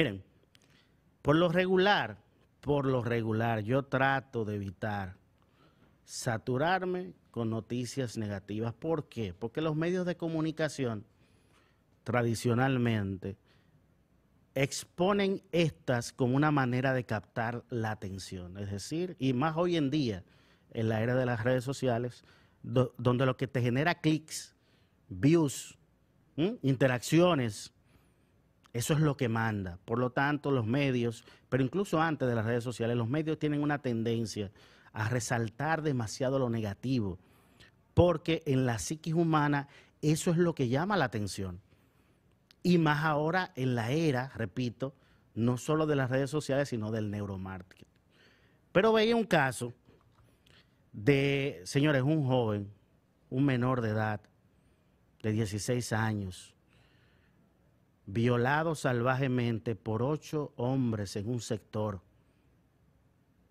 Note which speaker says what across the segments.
Speaker 1: Miren, por lo regular, yo trato de evitar saturarme con noticias negativas. ¿Por qué? Porque los medios de comunicación tradicionalmente exponen estas como una manera de captar la atención. Es decir, y más hoy en día, en la era de las redes sociales, donde lo que te genera clics, views, interacciones, eso es lo que manda. Por lo tanto, los medios, pero incluso antes de las redes sociales, los medios tienen una tendencia a resaltar demasiado lo negativo, porque en la psiquis humana eso es lo que llama la atención. Y más ahora en la era, repito, no solo de las redes sociales, sino del neuromarketing. Pero veía un caso de, señores, un joven, un menor de edad, de 16 años, violado salvajemente por 8 hombres en un sector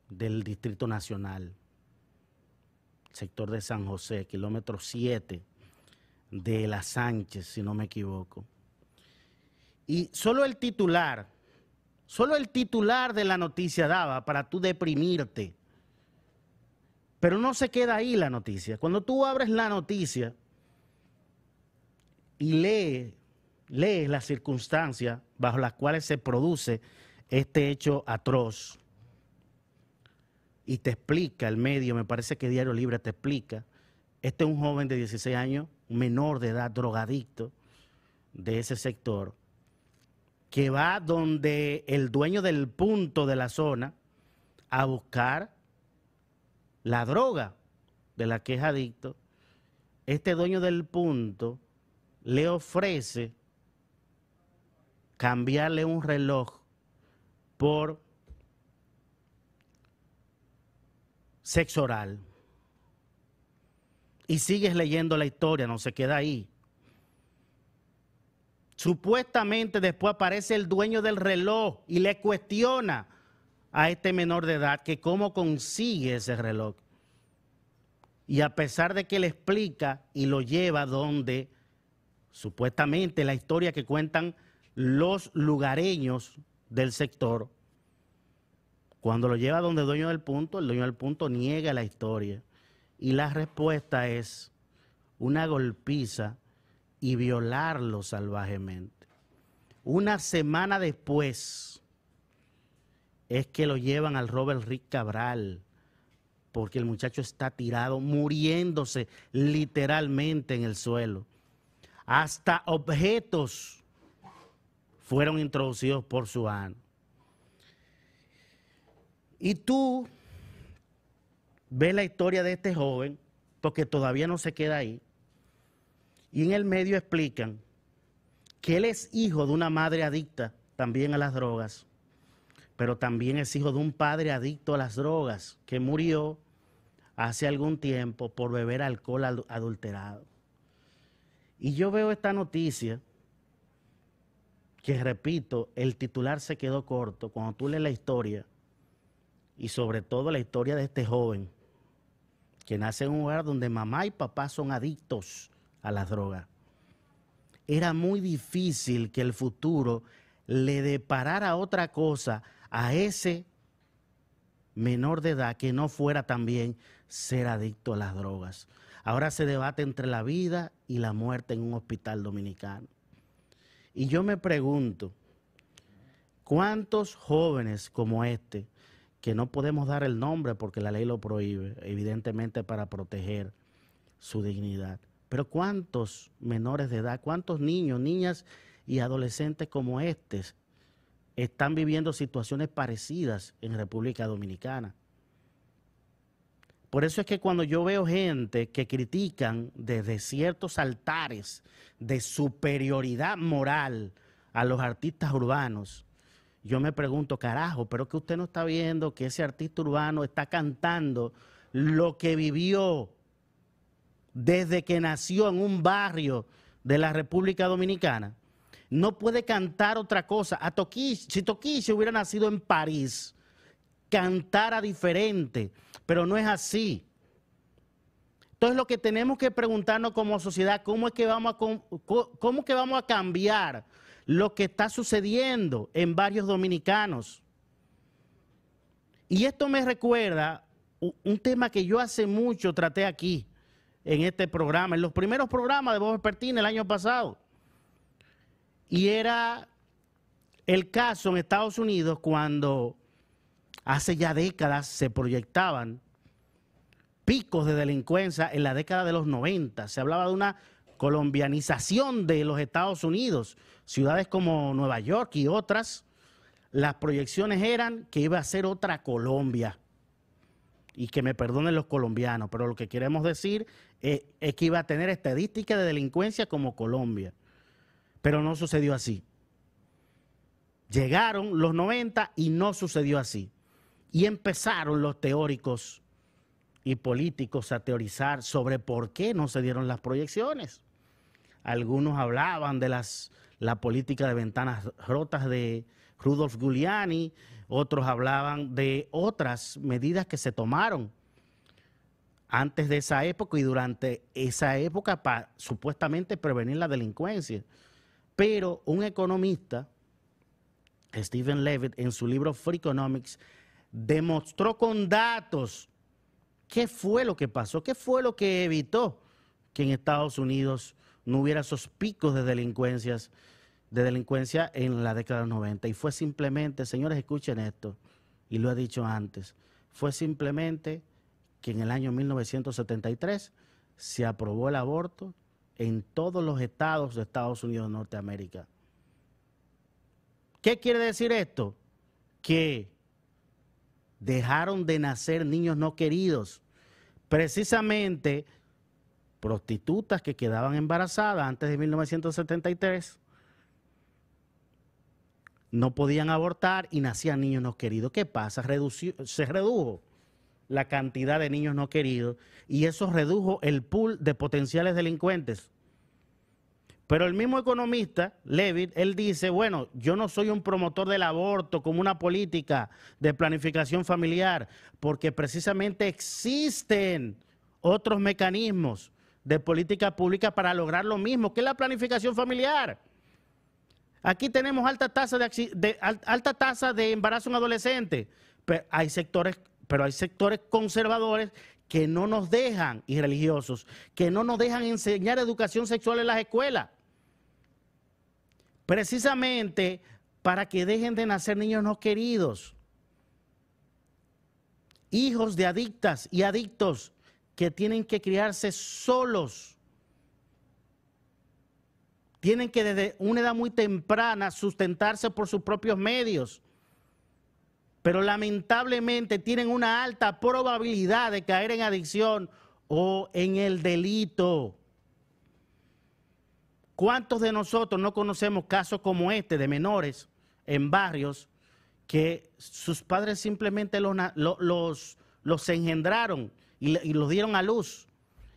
Speaker 1: del Distrito Nacional, sector de San José, kilómetro 7 de La Sánchez, si no me equivoco. Y solo el titular de la noticia daba para tú deprimirte. Pero no se queda ahí la noticia. Cuando tú abres la noticia y lees las circunstancias bajo las cuales se produce este hecho atroz, y te explica el medio, me parece que Diario Libre te explica, este es un joven de 16 años, un menor de edad, drogadicto de ese sector, que va donde el dueño del punto de la zona a buscar la droga de la que es adicto. Este dueño del punto le ofrece cambiarle un reloj por sexo oral. Y sigues leyendo la historia, no se queda ahí. Supuestamente después aparece el dueño del reloj y le cuestiona a este menor de edad que cómo consigue ese reloj. Y a pesar de que le explica y lo lleva donde supuestamente la historia que cuentan los lugareños del sector, cuando lo lleva donde el dueño del punto niega la historia. Y la respuesta es una golpiza y violarlo salvajemente. Una semana después es que lo llevan al Robert Rick Cabral, porque el muchacho está tirado, muriéndose literalmente en el suelo. Hasta objetos fueron introducidos por su ano. Y tú ves la historia de este joven, porque todavía no se queda ahí, y en el medio explican que él es hijo de una madre adicta también a las drogas, pero también es hijo de un padre adicto a las drogas que murió hace algún tiempo por beber alcohol adulterado. Y yo veo esta noticia que, repito, el titular se quedó corto. Cuando tú lees la historia, y sobre todo la historia de este joven que nace en un hogar donde mamá y papá son adictos a las drogas, era muy difícil que el futuro le deparara otra cosa a ese menor de edad que no fuera también ser adicto a las drogas. Ahora se debate entre la vida y la muerte en un hospital dominicano. Y yo me pregunto, ¿cuántos jóvenes como este, que no podemos dar el nombre porque la ley lo prohíbe, evidentemente para proteger su dignidad, pero cuántos menores de edad, cuántos niños, niñas y adolescentes como estos están viviendo situaciones parecidas en República Dominicana? Por eso es que cuando yo veo gente que critican desde ciertos altares de superioridad moral a los artistas urbanos, yo me pregunto, carajo, pero que usted no está viendo que ese artista urbano está cantando lo que vivió desde que nació en un barrio de la República Dominicana. No puede cantar otra cosa. Si Toquicha hubiera nacido en París, cantara diferente, pero no es así. Entonces lo que tenemos que preguntarnos como sociedad, ¿cómo es que vamos a cambiar lo que está sucediendo en varios dominicanos. Y esto me recuerda un tema que yo hace mucho traté aquí, en este programa, en los primeros programas de Voz Vespertina el año pasado. Y era el caso en Estados Unidos cuando hace ya décadas se proyectaban picos de delincuencia en la década de los 90. Se hablaba de una colombianización de los Estados Unidos, ciudades como Nueva York y otras. Las proyecciones eran que iba a ser otra Colombia. Y que me perdonen los colombianos, pero lo que queremos decir es que iba a tener estadísticas de delincuencia como Colombia. Pero no sucedió así. Llegaron los 90 y no sucedió así. Y empezaron los teóricos y políticos a teorizar sobre por qué no se dieron las proyecciones. Algunos hablaban de la política de ventanas rotas de Rudolph Giuliani, otros hablaban de otras medidas que se tomaron antes de esa época y durante esa época para supuestamente prevenir la delincuencia. Pero un economista, Stephen Levitt, en su libro Free Economics, demostró con datos qué fue lo que pasó, qué fue lo que evitó que en Estados Unidos no hubiera esos picos de delincuencia en la década de los 90. Y fue simplemente, señores, escuchen esto, y lo he dicho antes, fue simplemente que en el año 1973 se aprobó el aborto en todos los estados de Estados Unidos de Norteamérica. ¿Qué quiere decir esto? Que dejaron de nacer niños no queridos. Precisamente prostitutas que quedaban embarazadas antes de 1973 no podían abortar y nacían niños no queridos. ¿Qué pasa? Se redujo la cantidad de niños no queridos y eso redujo el pool de potenciales delincuentes. Pero el mismo economista, Levitt, él dice, bueno, yo no soy un promotor del aborto como una política de planificación familiar, porque precisamente existen otros mecanismos de política pública para lograr lo mismo, que es la planificación familiar. Aquí tenemos alta tasa de embarazo en adolescentes, pero hay sectores conservadores que no nos dejan, y religiosos, que no nos dejan enseñar educación sexual en las escuelas. Precisamente para que dejen de nacer niños no queridos. Hijos de adictas y adictos que tienen que criarse solos. Tienen que desde una edad muy temprana sustentarse por sus propios medios. Pero lamentablemente tienen una alta probabilidad de caer en adicción o en el delito. ¿Cuántos de nosotros no conocemos casos como este de menores en barrios que sus padres simplemente los engendraron y los dieron a luz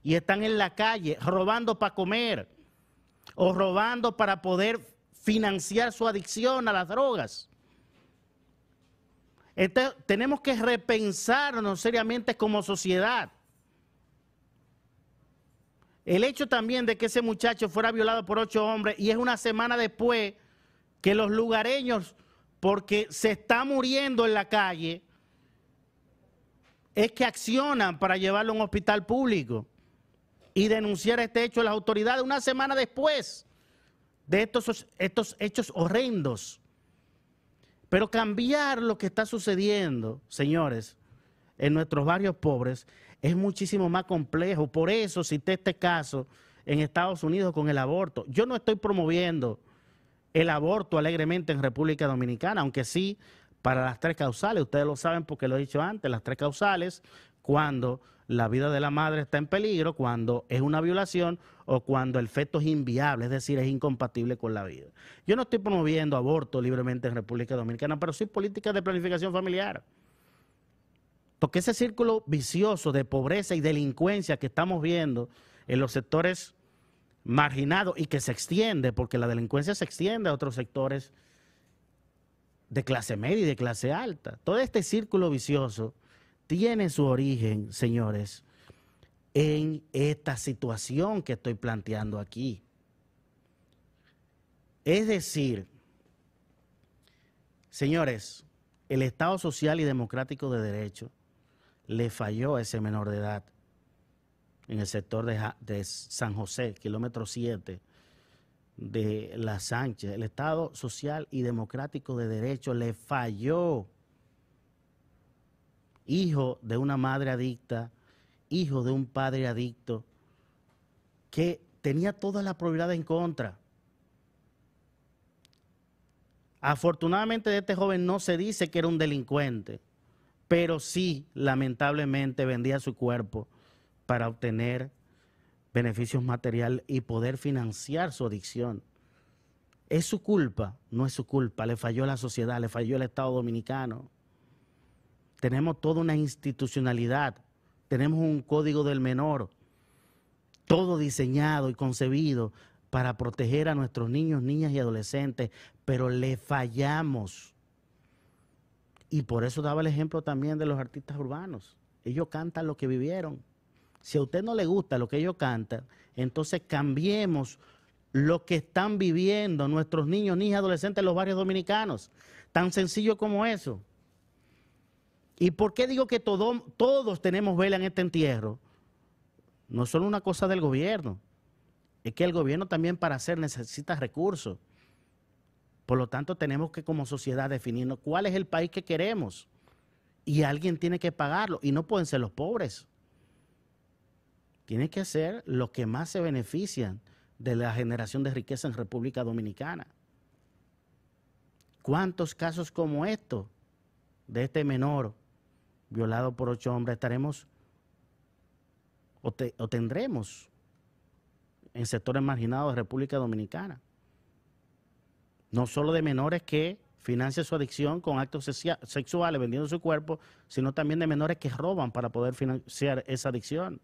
Speaker 1: y están en la calle robando para comer o robando para poder financiar su adicción a las drogas? Tenemos que repensarnos seriamente como sociedad. El hecho también de que ese muchacho fuera violado por 8 hombres y es una semana después que los lugareños, porque se está muriendo en la calle, es que accionan para llevarlo a un hospital público y denunciar este hecho a las autoridades una semana después de estos hechos horrendos. Pero cambiar lo que está sucediendo, señores, en nuestros barrios pobres es muchísimo más complejo. Por eso cité este caso en Estados Unidos con el aborto. Yo no estoy promoviendo el aborto alegremente en República Dominicana, aunque sí para las 3 causales. Ustedes lo saben porque lo he dicho antes, las 3 causales, cuando la vida de la madre está en peligro, cuando es una violación o cuando el feto es inviable, es decir, es incompatible con la vida. Yo no estoy promoviendo aborto libremente en República Dominicana, pero sí políticas de planificación familiar. Porque ese círculo vicioso de pobreza y delincuencia que estamos viendo en los sectores marginados y que se extiende, porque la delincuencia se extiende a otros sectores de clase media y de clase alta. Todo este círculo vicioso tiene su origen, señores, en esta situación que estoy planteando aquí. Es decir, señores, el Estado Social y Democrático de Derecho le falló a ese menor de edad en el sector de San José, kilómetro 7 de La Sánchez. El Estado Social y Democrático de Derecho le falló. Hijo de una madre adicta, hijo de un padre adicto, que tenía toda la probabilidad en contra. Afortunadamente de este joven no se dice que era un delincuente, pero sí, lamentablemente, vendía su cuerpo para obtener beneficios materiales y poder financiar su adicción. ¿Es su culpa? No es su culpa. Le falló la sociedad, le falló el Estado dominicano. Tenemos toda una institucionalidad, tenemos un código del menor, todo diseñado y concebido para proteger a nuestros niños, niñas y adolescentes, pero le fallamos. Y por eso daba el ejemplo también de los artistas urbanos. Ellos cantan lo que vivieron. Si a usted no le gusta lo que ellos cantan, entonces cambiemos lo que están viviendo nuestros niños, niñas y adolescentes en los barrios dominicanos. Tan sencillo como eso. ¿Y por qué digo que todos tenemos vela en este entierro? No es solo una cosa del gobierno, es que el gobierno también para hacer necesita recursos. Por lo tanto, tenemos que como sociedad definirnos cuál es el país que queremos y alguien tiene que pagarlo y no pueden ser los pobres. Tienen que ser los que más se benefician de la generación de riqueza en República Dominicana. ¿Cuántos casos como estos de este menor violado por 8 hombres estaremos o tendremos en sectores marginados de República Dominicana? No solo de menores que financian su adicción con actos sexuales, vendiendo su cuerpo, sino también de menores que roban para poder financiar esa adicción.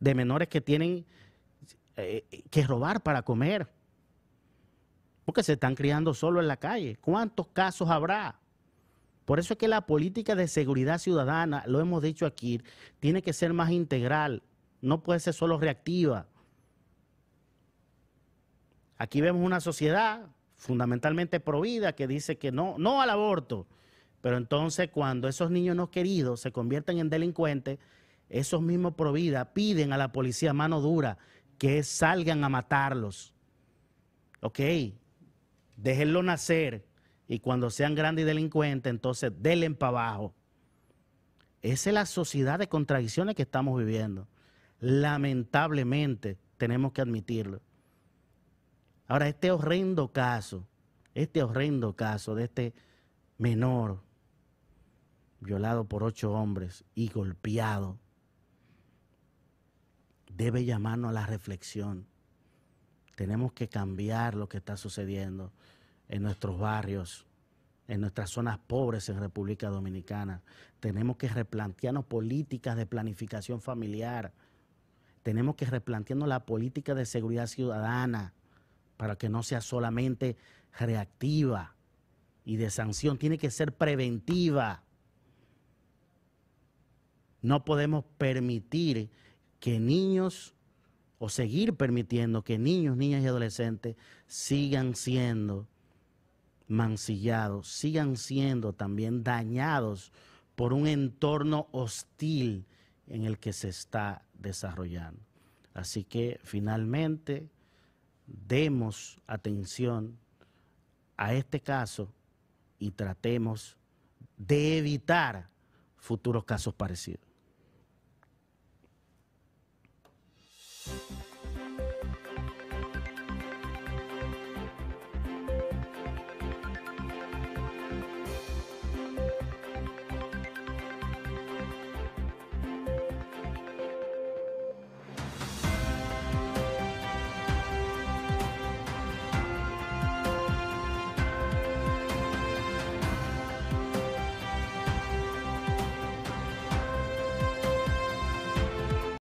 Speaker 1: De menores que tienen que robar para comer, porque se están criando solo en la calle. ¿Cuántos casos habrá? Por eso es que la política de seguridad ciudadana, lo hemos dicho aquí, tiene que ser más integral, no puede ser solo reactiva. Aquí vemos una sociedad fundamentalmente provida que dice que no al aborto, pero entonces cuando esos niños no queridos se convierten en delincuentes, esos mismos provida piden a la policía mano dura que salgan a matarlos. Ok, déjenlo nacer y cuando sean grandes y delincuentes, entonces denle para abajo. Esa es la sociedad de contradicciones que estamos viviendo. Lamentablemente, tenemos que admitirlo. Ahora, este horrendo caso de este menor violado por 8 hombres y golpeado, debe llamarnos a la reflexión. Tenemos que cambiar lo que está sucediendo en nuestros barrios, en nuestras zonas pobres en República Dominicana. Tenemos que replantearnos políticas de planificación familiar. Tenemos que replantearnos la política de seguridad ciudadana para que no sea solamente reactiva y de sanción, tiene que ser preventiva. No podemos permitir que niños, o seguir permitiendo que niños, niñas y adolescentes sigan siendo mancillados, sigan siendo también dañados por un entorno hostil en el que se está desarrollando. Así que finalmente demos atención a este caso y tratemos de evitar futuros casos parecidos.